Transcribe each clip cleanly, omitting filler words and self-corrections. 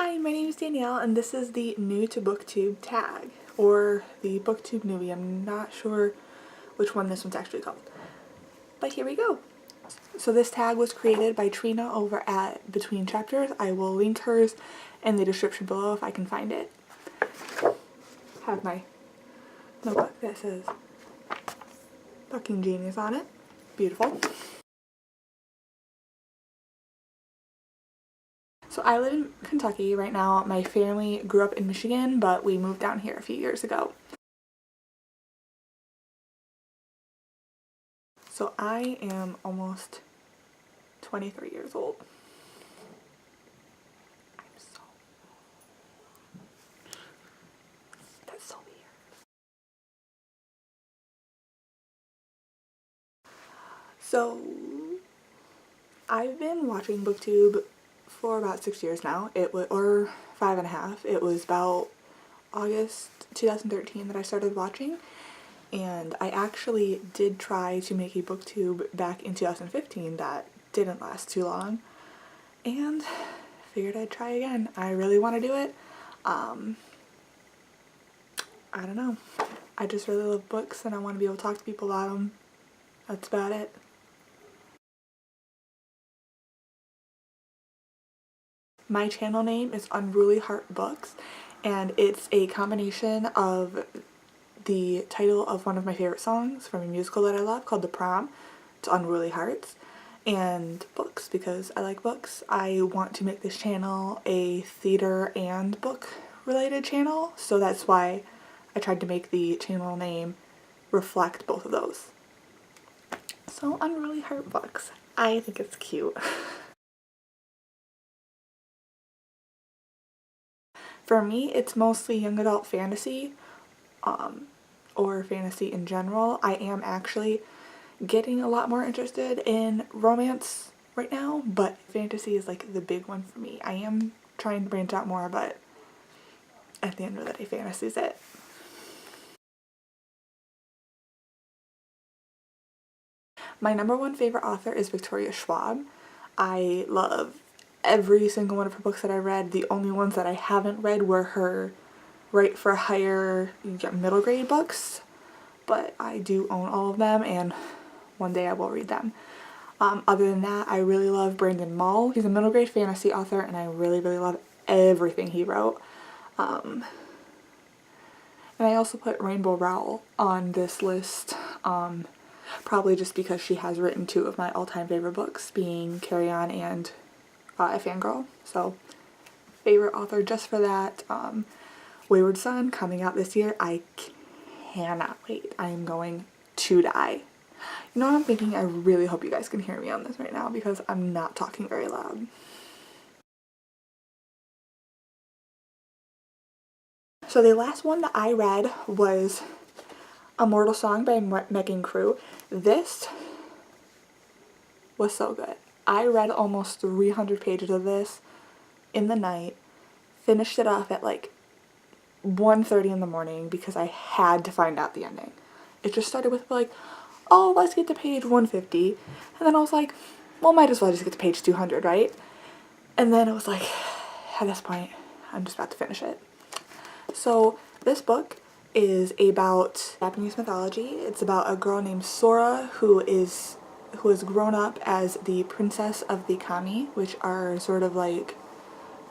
Hi, my name is Danielle and this is the new to booktube tag, or the booktube newbie. I'm not sure which one this one's actually called, but here we go. So this tag was created by Trina over at Between Chapters. I will link hers in the description below if I can find it. Have my notebook that says fucking genius on it. Beautiful. So I live in Kentucky right now. My family grew up in Michigan, but we moved down here a few years ago. So I am almost 23 years old. That's so weird. So I've been watching booktube for about 6 years now. Or 5.5. It was about August 2013 that I started watching, and I actually did try to make a booktube back in 2015 that didn't last too long, and figured I'd try again. I really want to do it. I don't know. I just really love books and I want to be able to talk to people about them. That's about it. My channel name is Unruly Heart Books, and it's a combination of the title of one of my favorite songs from a musical that I love called The Prom. It's Unruly Hearts, and books because I like books. I want to make this channel a theater and book related channel, so that's why I tried to make the channel name reflect both of those. So Unruly Heart Books. I think it's cute. For me, it's mostly young adult fantasy, or fantasy in general. I am actually getting a lot more interested in romance right now, but fantasy is like the big one for me. I am trying to branch out more, but at the end of the day, fantasy is it. My #1 favorite author is Victoria Schwab. I love every single one of her books that I read. The only ones that I haven't read were her Write for Hire middle grade books, but I do own all of them and one day I will read them. Other than that, I really love Brandon Mull. He's a middle grade fantasy author and I really love everything he wrote. And I also put Rainbow Rowell on this list, probably just because she has written 2 of my all-time favorite books, being Carry On and A Fangirl. So favorite author just for that. Wayward Son coming out this year. I cannot wait. I am going to die. You know what I'm thinking? I really hope you guys can hear me on this right now because I'm not talking very loud. So the last one that I read was Immortal Song by Megan Crew. This was so good. I read almost 300 pages of this in the night, finished it off at like 1:30 in the morning because I had to find out the ending. It just started with like, oh, let's get to page 150, and then I was like, well, might as well just get to page 200, right? And then it was like, at this point, I'm just about to finish it. So this book is about Japanese mythology. It's about a girl named Sora who has grown up as the princess of the kami, which are sort of like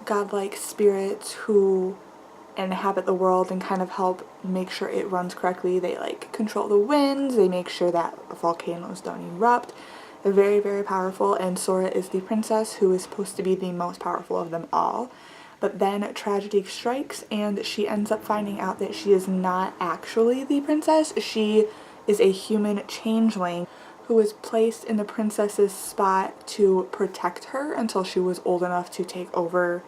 godlike spirits who inhabit the world and kind of help make sure it runs correctly. They like control the winds, they make sure that volcanoes don't erupt. They're very powerful, and Sora is the princess who is supposed to be the most powerful of them all. But then tragedy strikes and she ends up finding out that she is not actually the princess. She is a human changeling who was placed in the princess's spot to protect her until she was old enough to take over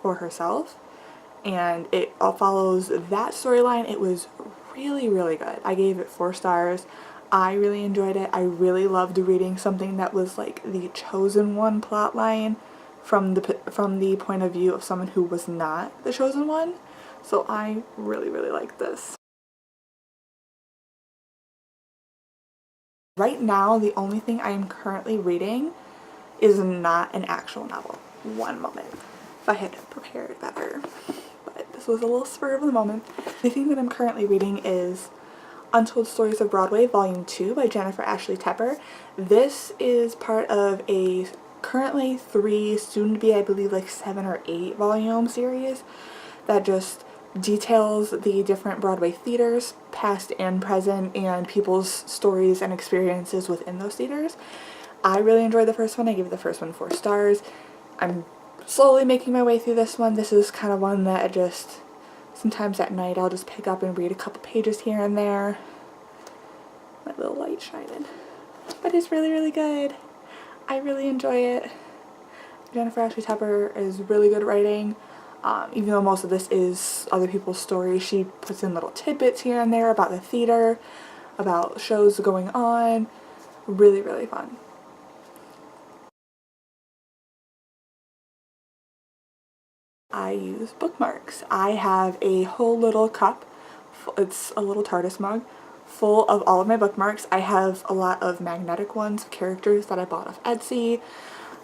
for herself. And it all follows that storyline. It was really good. I gave it 4 stars. I really enjoyed it. I really loved reading something that was like the chosen one plotline from the point of view of someone who was not the chosen one. So I really liked this. Right now, the only thing I am currently reading is not an actual novel. One moment. if I had prepared better. But this was a little spur of the moment. The thing that I'm currently reading is Untold Stories of Broadway Volume 2 by Jennifer Ashley Tepper. This is part of a currently 3, soon to be I believe like 7 or 8 volume series that just details the different Broadway theaters, past and present, and people's stories and experiences within those theaters. I really enjoyed the first one. I gave the first one 4 stars. I'm slowly making my way through this one. This is kind of one that I just, sometimes at night I'll just pick up and read a couple pages here and there. My little light shining. But it's really, really good. I really enjoy it. Jennifer Ashley Tepper is really good at writing. Even though most of this is other people's stories, she puts in little tidbits here and there about the theater, about shows going on. Really, really fun. I use bookmarks. I have a whole little cup, it's a little TARDIS mug, full of all of my bookmarks. I have a lot of magnetic ones, characters that I bought off Etsy.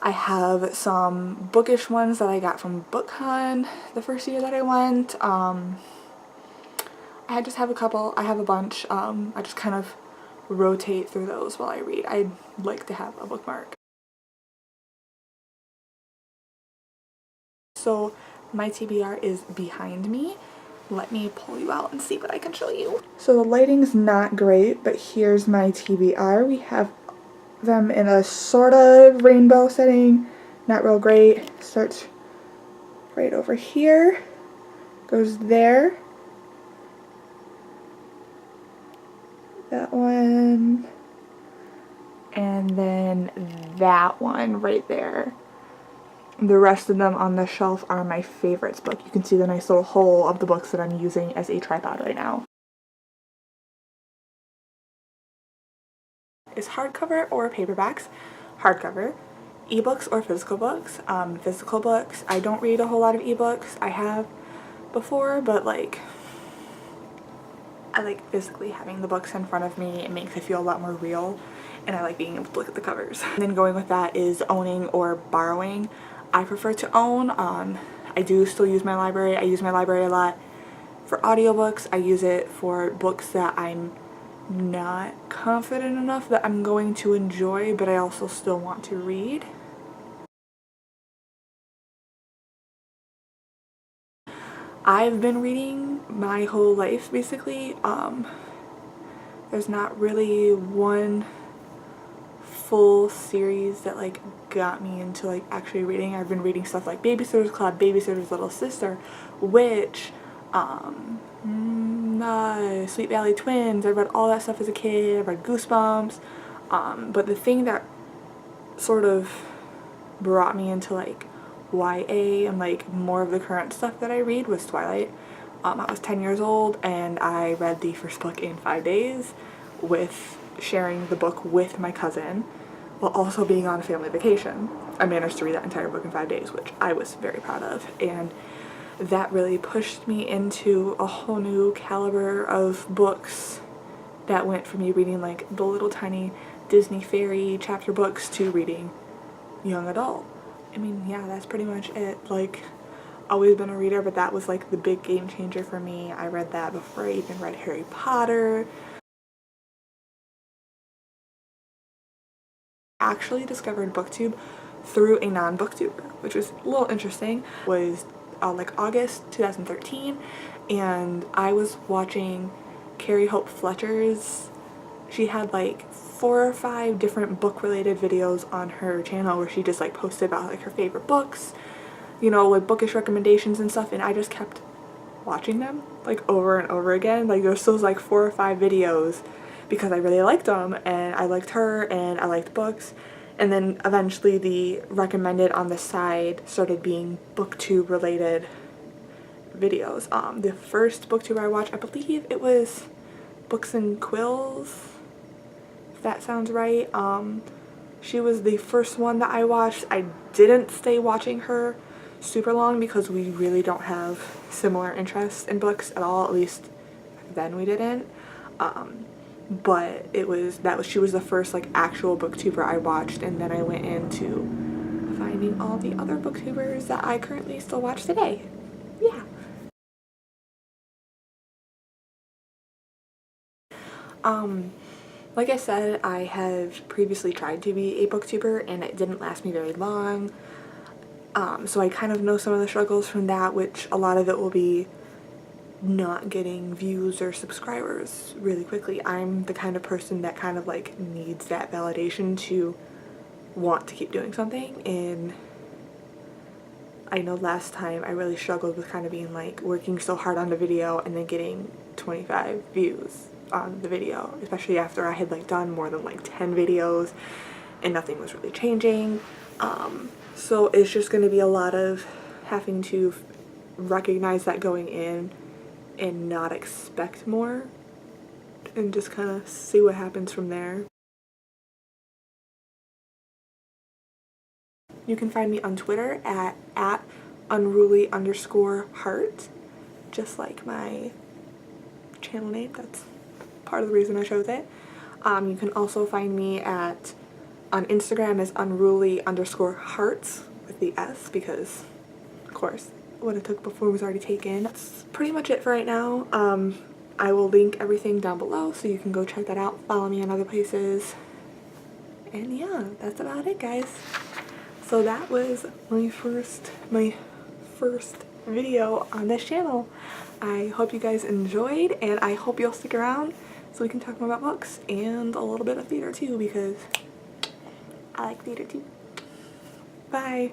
I have some bookish ones that I got from BookCon the first year that I went. I just have a couple. I have a bunch. I just kind of rotate through those while I read. I like to have a bookmark. So my TBR is behind me. Let me pull you out and see what I can show you. So the lighting's not great, but here's my TBR. We have them in a sort of rainbow setting, not real great. Starts right over here, goes there, that one, and then that one right there. The rest of them on the shelf are my favorites book. You can see the nice little hole of the books that I'm using as a tripod right now. Is hardcover or paperbacks. Hardcover. Ebooks or physical books. Physical books. I don't read a whole lot of ebooks. I have before, but like I like physically having the books in front of me. It makes it feel a lot more real, and I like being able to look at the covers. And then going with that is owning or borrowing. I prefer to own. I do still use my library. I use my library a lot for audiobooks. I use it for books that I'm not confident enough that I'm going to enjoy, but I also still want to read. I've been reading my whole life basically. There's not really one full series that like got me into like actually reading. I've been reading stuff like Babysitter's Club, Babysitter's Little Sister, Witch, Sweet Valley Twins. I read all that stuff as a kid. I read Goosebumps. But the thing that sort of brought me into like YA and like more of the current stuff that I read was Twilight. I was 10 years old and I read the first book in 5 days, with sharing the book with my cousin while also being on a family vacation. I managed to read that entire book in 5 days, which I was very proud of, and that really pushed me into a whole new caliber of books that went from me reading like the little tiny Disney fairy chapter books to reading young adult. I mean, yeah, that's pretty much it. Like, always been a reader, but that was like the big game changer for me. I read that before I even read Harry Potter. I actually discovered booktube through a non-booktuber, which was a little interesting. It was like August 2013, and I was watching Carrie Hope Fletcher's, she had like 4 or 5 different book related videos on her channel where she just like posted about like her favorite books, you know, like bookish recommendations and stuff, and I just kept watching them like over and over again. Like there's still like 4 or 5 videos because I really liked them, and I liked her and I liked books. And then eventually the recommended on the side started being booktube related videos. The first booktube I watched, I believe it was Books and Quills, if that sounds right. She was the first one that I watched. I didn't stay watching her super long because we really don't have similar interests in books at all, at least then we didn't. But she was the first like actual booktuber I watched, and then I went into finding all the other booktubers that I currently still watch today. Yeah. Like I said, I have previously tried to be a booktuber and it didn't last me very long. So I kind of know some of the struggles from that, which a lot of it will be not getting views or subscribers really quickly. I'm the kind of person that kind of like needs that validation to want to keep doing something, and I know last time I really struggled with kind of being like working so hard on the video and then getting 25 views on the video, especially after I had like done more than like 10 videos and nothing was really changing. So it's just going to be a lot of having to recognize that going in and not expect more and just kind of see what happens from there. You can find me on Twitter at unruly_heart, just like my channel name. That's part of the reason I chose it. You can also find me on Instagram as unruly_hearts with the S, because of course what I took before was already taken. That's pretty much it for right now. I will link everything down below so you can go check that out, follow me on other places, and yeah, that's about it, guys. So that was my first video on this channel. I hope you guys enjoyed, and I hope you'll stick around so we can talk more about books and a little bit of theater too, because I like theater too. Bye!